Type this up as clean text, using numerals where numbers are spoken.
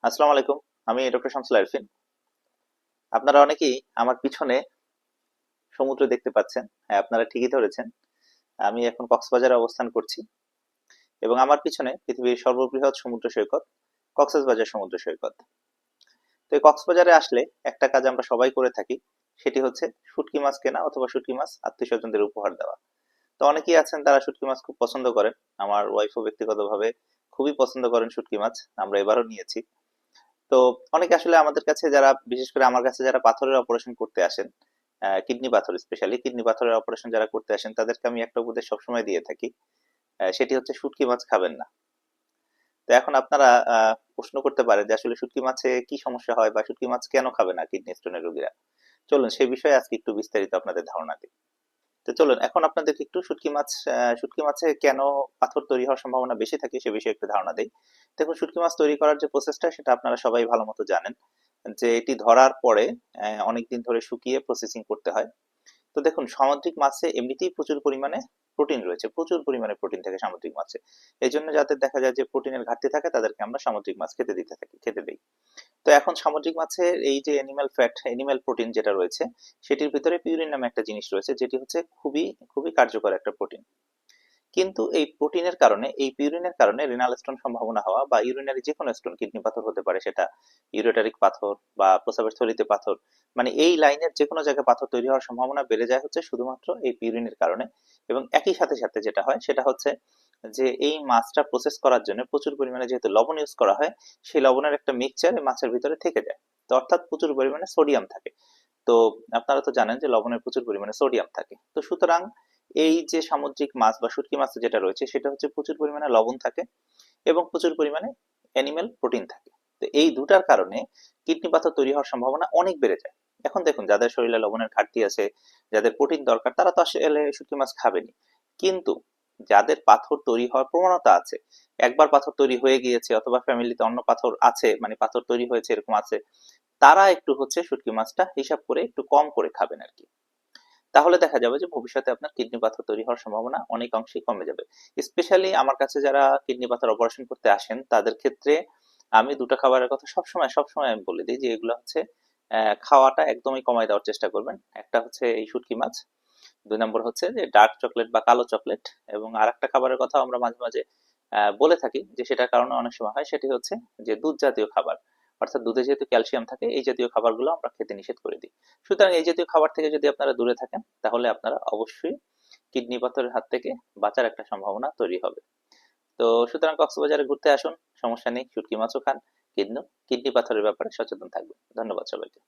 আসসালামু আলাইকুম। আমি ডক্টর শামসুল আরফিন। আপনারা অনেকেই আমার পিছনে সমুদ্র দেখতে পাচ্ছেন। হ্যাঁ, আপনারা ঠিকই ধরেছেন। আমি এখন কক্সবাজারে অবস্থান করছি এবং আমার পিছনে পৃথিবীর সর্ববৃহৎ সমুদ্র সৈকত কক্সবাজার সমুদ্র সৈকত। তো এই কক্সবাজারে আসলে একটা কাজ আমরা সবাই করে থাকি, সেটি হচ্ছে শুটকি মাছ কেনা অথবা শুটকি মাছ আত্মীয়স্বজনদের উপহার দেওয়া। তো অনেকেই আছেন তারা শুটকি মাছ খুব পছন্দ করেন। আমার ওয়াইফও ব্যক্তিগতভাবে খুবই পছন্দ করেন শুটকি মাছ। আমরা এবারও নিয়েছি। তো অনেকে আসলে আমাদের কাছে যারা, বিশেষ করে আমার কাছে যারা পাথরের অপারেশন করতে আসেন, কিডনি পাথর, স্পেশালি কিডনি পাথরের অপারেশন যারা করতে আসেন তাদেরকে আমি একটা উপদেশ সবসময় দিয়ে থাকি। সেটি হচ্ছে শুটকি মাছ খাবেন না। তো এখন আপনারা প্রশ্ন করতে পারেন যে আসলে শুটকি মাছে কি সমস্যা হয় বা শুটকি মাছ কেন খাবে না কিডনি স্টোনের রোগীরা। চলুন সেই বিষয়ে আজকে একটু বিস্তারিত আপনাদের ধারণা দিই। তো চলুন এখন আপনাদেরকে একটু শুটকি মাছে কেন পাথর তৈরি হওয়ার সম্ভাবনা বেশি থাকে সে বিষয়ে একটু ধারণা দেই। দেখুন, শুটকি মাছ তৈরি করার যে প্রসেসটা সেটা আপনারা সবাই ভালো মতো জানেন, যে এটি ধরার পরে অনেকদিন ধরে শুকিয়ে প্রসেসিং করতে হয়। তো দেখুন, সামুদ্রিক মাছে এমনিতেই প্রচুর পরিমাণে প্রোটিন রয়েছে, প্রচুর পরিমাণে প্রোটিন থাকে সামুদ্রিক মাছে। এই জন্য যাদের দেখা যায় যে প্রোটিনের ঘাটতি থাকে তাদেরকে আমরা সামুদ্রিক মাছ খেতে দিই। তো এখন সামুদ্রিক মাছের এই যে অ্যানিমাল ফ্যাট, অ্যানিমাল প্রোটিন যেটা রয়েছে, সেটির ভিতরে পিউরিন নামে একটা জিনিস রয়েছে, যেটি হচ্ছে খুবই খুবই কার্যকর একটা প্রোটিন। কিন্তু এই পিউরিনের কারণে রেনাল স্টোন সম্ভাবনা হওয়া বা ইউরিনারি যে কোনো স্টোন, কিডনি পাথর হতে পারে সেটা, ইউরেটারিক পাথর বা প্রস্রাবের থলিতে পাথর, মানে এই লাইনের যে কোনো জায়গায় পাথর তৈরি হওয়ার সম্ভাবনা বেড়ে যায় হচ্ছে শুধুমাত্র এই পিউরিনের কারণে। এবং একই সাথে সাথে যেটা হয় সেটা হচ্ছে যে এই মাছটা প্রসেস করার জন্য প্রচুর পরিমাণে যেহেতু লবণ ইউজ করা হয়, সেই লবণের একটা মিক্সচার এই মাছের ভিতরে থেকে যায়। তো অর্থাৎ প্রচুর পরিমাণে সোডিয়াম থাকে। তো আপনারা তো জানেন যে লবণে প্রচুর পরিমাণে সোডিয়াম থাকে। তো সুতরাং এই যে সামুদ্রিক মাছ বা শুটকি মাছ যেটা রয়েছে সেটা হচ্ছে প্রচুর পরিমাণে লবণ থাকে এবং প্রচুর পরিমাণে অ্যানিমেল প্রোটিন থাকে। তো এই দুটার কারণে কিডনি পাথর তৈরি হওয়ার সম্ভাবনা অনেক বেড়ে যায়। এখন দেখুন, যাদের শরীরে লবণের ঘাটতি আছে, যাদের প্রোটিন দরকার, তারা তো আসলে শুটকি মাছ খাবেনি। কিন্তু যাদের পাথর তৈরি হওয়ার প্রবণতা আছে, একবার পাথর তৈরি হয়ে গিয়েছে অথবা ফ্যামিলিতে অন্য পাথর আছে, মানে পাথর তৈরি হয়েছে এরকম আছে, তারা একটু হচ্ছে শুটকি মাছটা হিসাব করে একটু কম করে খাবেন আর কি। তাহলে দেখা যাবে যে ভবিষ্যতে আপনার কিডনি পাথর তৈরি হওয়ার সম্ভাবনা অনেক অংশেই কমে যাবে। স্পেশালি আমার কাছে যারা কিডনি পাথর অপারেশন করতে আসেন তাদের ক্ষেত্রে আমি দুটো খাবারের কথা সবসময় সবসময় আমি বলে দিই, যে এগুলো হচ্ছে খাওয়াটা একদমই কমায় দেওয়ার চেষ্টা করবেন। একটা হচ্ছে এই শুটকি মাছ, দুই নম্বর হচ্ছে যে ডার্ক চকলেট বা কালো চকলেট, এবং আর একটা খাবারের কথা আমরা মাঝে মাঝে বলে থাকি যে সেটার কারণে অনেক সময় হয়, সেটি হচ্ছে যে দুধ জাতীয় খাবার। অর্থাৎ দুধে যেহেতু ক্যালসিয়াম থাকে, এই জাতীয় খাবারগুলো আমরা খেতে নিষেধ করে দিই। সুতরাং এই জাতীয় খাবার থেকে যদি আপনারা দূরে থাকেন তাহলে আপনারা অবশ্যই কিডনি পাথরের হাত থেকে বাঁচার একটা সম্ভাবনা তৈরি হবে। তো সুতরাং কক্সবাজারে ঘুরতে আসুন, সমস্যা নেই, শুটকি মাছও খান, কিন্তু কিডনি পাথরের ব্যাপারে সচেতন থাকবেন। ধন্যবাদ সবাইকে।